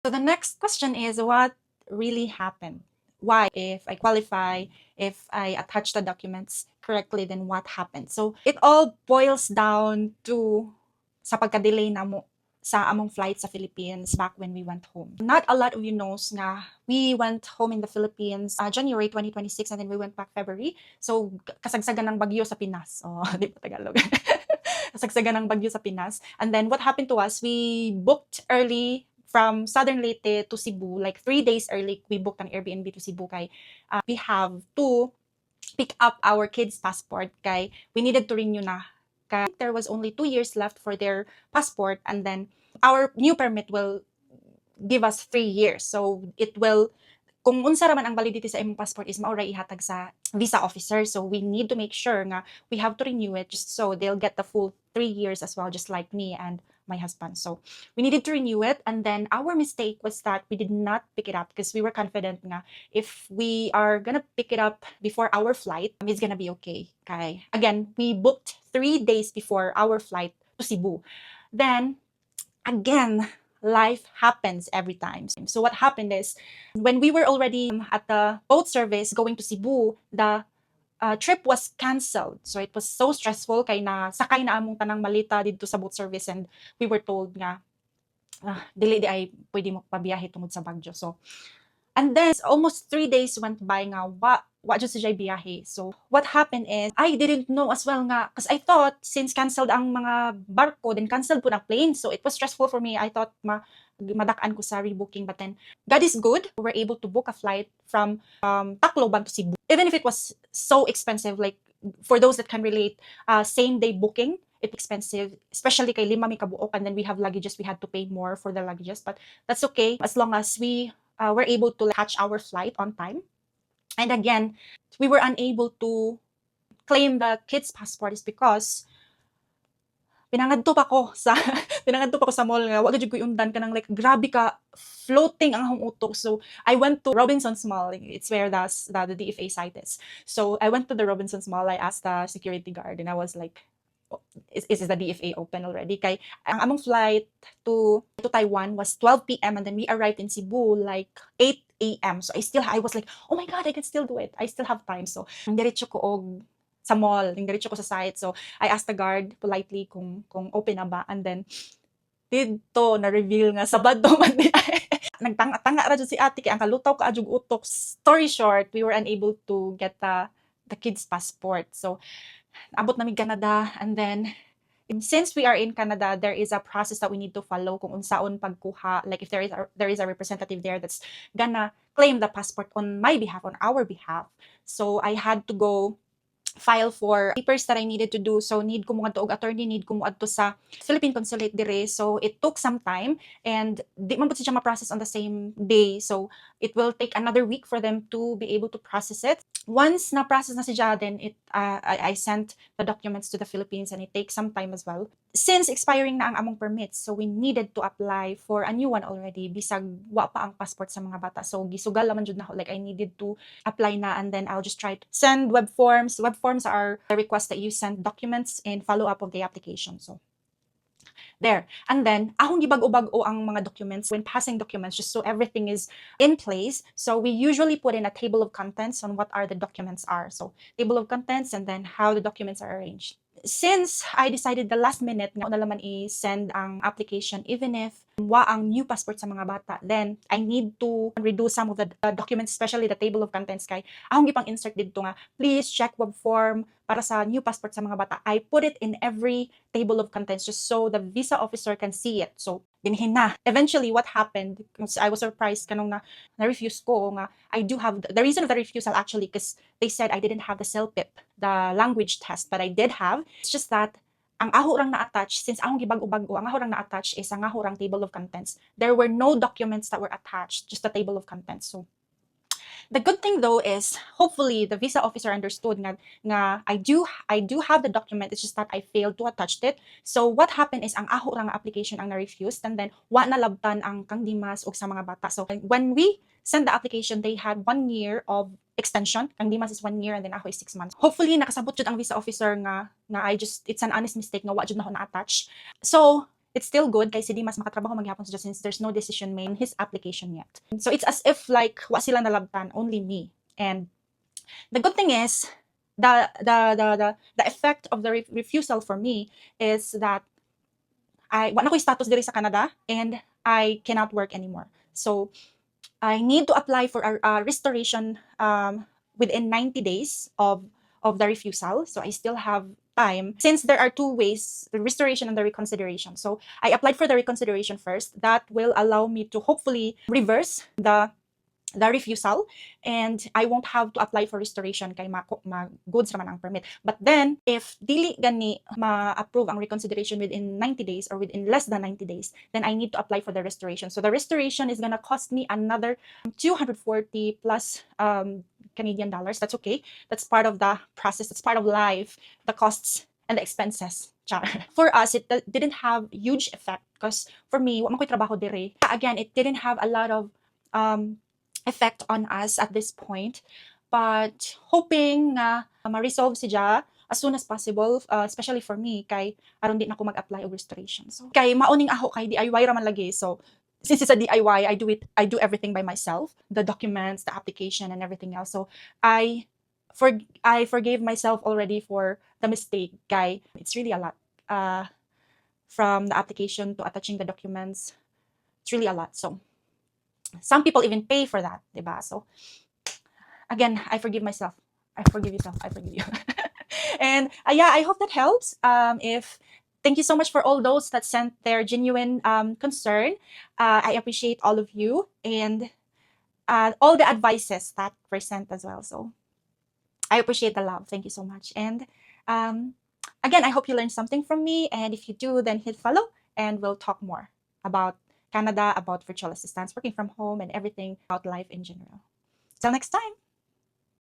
So the next question is, what really happened? Why? If I qualify, if I attach the documents correctly, then what happened? So it all boils down to sa pagka-delay na mo sa among flight sa Philippines back when we went home. Not a lot of you knows nga we went home in the Philippines January 2026 and then we went back February. So kasagsagan ng bagyo sa Pinas. Oh, di pa Tagalog. Kasagsagan ng bagyo sa Pinas. And then what happened to us, we booked early from Southern Leyte to Cebu, like 3 days early, we booked an Airbnb to Cebu kay we have to pick up our kids' passport kay we needed to renew na. Kay there was only 2 years left for their passport and then our new permit will give us 3 years. So it will, kung unsa raman ang validity sa imong passport is maura ihatag sa visa officer. So we need to make sure nga we have to renew it just so they'll get the full 3 years as well, just like me and my husband. So we needed to renew it, and then our mistake was that we did not pick it up because we were confident nga if we are gonna pick it up before our flight, it's gonna be okay. Okay. Again, we booked 3 days before our flight to Cebu. Then again, life happens every time. So what happened is when we were already at the boat service going to Cebu, the trip was canceled. So it was so stressful kay na sakay na among tanang malita dito sa boat service and we were told nga dili di ay pwede mo pabiyahe tungod sa Baguio. So and then almost 3 days went by nga wa jud sa biyahe. So what happened is I didn't know as well nga because I thought since canceled ang mga barko then canceled po ang plane. So it was stressful for me. I thought madak-an ko sa rebooking, but then God is good. We were able to book a flight from Tacloban to Cebu. Even if it was so expensive, like for those that can relate, same day booking, it's expensive, especially kay lima mi kabuok and then we have luggages, we had to pay more for the luggages, but that's okay as long as we were able to catch our flight on time. And again, we were unable to claim the kids' passport is because pinangadto pa ko sa pinangadto pa ko sa mall nga wa gyud ko undan kanang like grabe ka floating ang akong utok. So I went to Robinsons Mall. It's where the DFA site is. So I went to the Robinsons Mall. I asked the security guard and I was like, is the DFA open already? Kay ang among flight to Taiwan was 12 p.m. and then we arrived in Cebu like 8 a.m. So I was like, oh my God, I can still do it. I still have time. So diretso ko og sa mall, diretso ko sa site. So I asked the guard politely kung open na ba, and then dito na reveal nga Sabado man di nagtanga ra jud si ate kay ang kalutaw ka adjug utok. Story short, we were unable to get the kids passport. So abot namin Canada, and then since we are in Canada, there is a process that we need to follow kung unsaon pagkuha, like if there is a representative there that's gonna claim the passport on my behalf, on our behalf. So I had to go file for papers that I needed to do. So need ko mo adto og attorney, need ko mo adto sa Philippine Consulate dire. So it took some time and di man pud siya ma-process on the same day. So it will take another week for them to be able to process it. Once na-process na siya, then I sent the documents to the Philippines and it takes some time as well. Since expiring na ang among permits, so we needed to apply for a new one already bisag wa pa ang passport sa mga bata. So gisugal naman jud na like I needed to apply na, and then I'll just try to send web forms. Web forms are the request that you send documents and follow up of the application. So there. And then, akong gibag-o-bag-o ang mga documents when passing documents just so everything is in place. So we usually put in a table of contents on what are the documents are. So table of contents and then how the documents are arranged. Since I decided the last minute nga na naman i-send ang application even if wa ang new passport sa mga bata, then I need to redo some of the documents, especially the table of contents kay akong gipang insert dito nga please check web form para sa new passport sa mga bata. I put it in every table of contents just so the visa officer can see it. So binhin na. Eventually what happened, I was surprised kanong na-refuse ko nga I do have the reason of the refusal actually because they said I didn't have the CELPIP, the language test, but I did have. It's just that ang aho rang na-attach, since akong gibag-o-bag-o, ang aho rang na-attach is ang aho rang table of contents. There were no documents that were attached, just the table of contents. So the good thing though is hopefully the visa officer understood nga I do have the document, it's just that I failed to attach it. So what happened is ang aho rang application ang na-refused, and then wa na labtan ang kang Dimas og sa mga bata. So when we sent the application, they had 1 year of extension. Kang Dimas is 1 year and then ako is 6 months. Hopefully nakasabot jud ang visa officer nga it's an honest mistake nga wa jud na ako na-attach. So it's still good kay si Dimas makatrabaho maghapon sa since there's no decision made in his application yet. So it's as if like wa sila nalabtan, only me. And the good thing is the effect of the refusal for me is that wala ko'y status diri sa Canada and I cannot work anymore. So I need to apply for a restoration within 90 days of the refusal. So I still have time since there are two ways, the restoration and the reconsideration. So I applied for the reconsideration first. That will allow me to hopefully reverse the refusal and I won't have to apply for restoration kay goods raman ang permit. But then if dili gani ma-approve ang reconsideration within 90 days or within less than 90 days, then I need to apply for the restoration. So the restoration is gonna cost me another 240 plus Canadian dollars. That's okay. That's part of the process. That's part of life. The costs and the expenses. For us, it didn't have huge effect because for me, wa man ko'y trabaho dire. Again, it didn't have a lot of effect on us at this point, but hoping na ma-resolve siya as soon as possible, especially for me kay aron di na ako mag-apply og restoration. So kay maoning ako kay DIY raman lagi. So since it's a DIY, I do everything by myself, the documents, the application and everything else. So I forgave myself already for the mistake kay it's really a lot. From the application to attaching the documents, it's really a lot. So some people even pay for that, diba? So again, I forgive myself. I forgive yourself. I forgive you. And yeah, I hope that helps. Thank you so much for all those that sent their genuine concern. I appreciate all of you and all the advices that were sent as well. So I appreciate the love. Thank you so much. And again, I hope you learned something from me. And if you do, then hit follow and we'll talk more about Canada, about virtual assistants, working from home, and everything about life in general. Till next time.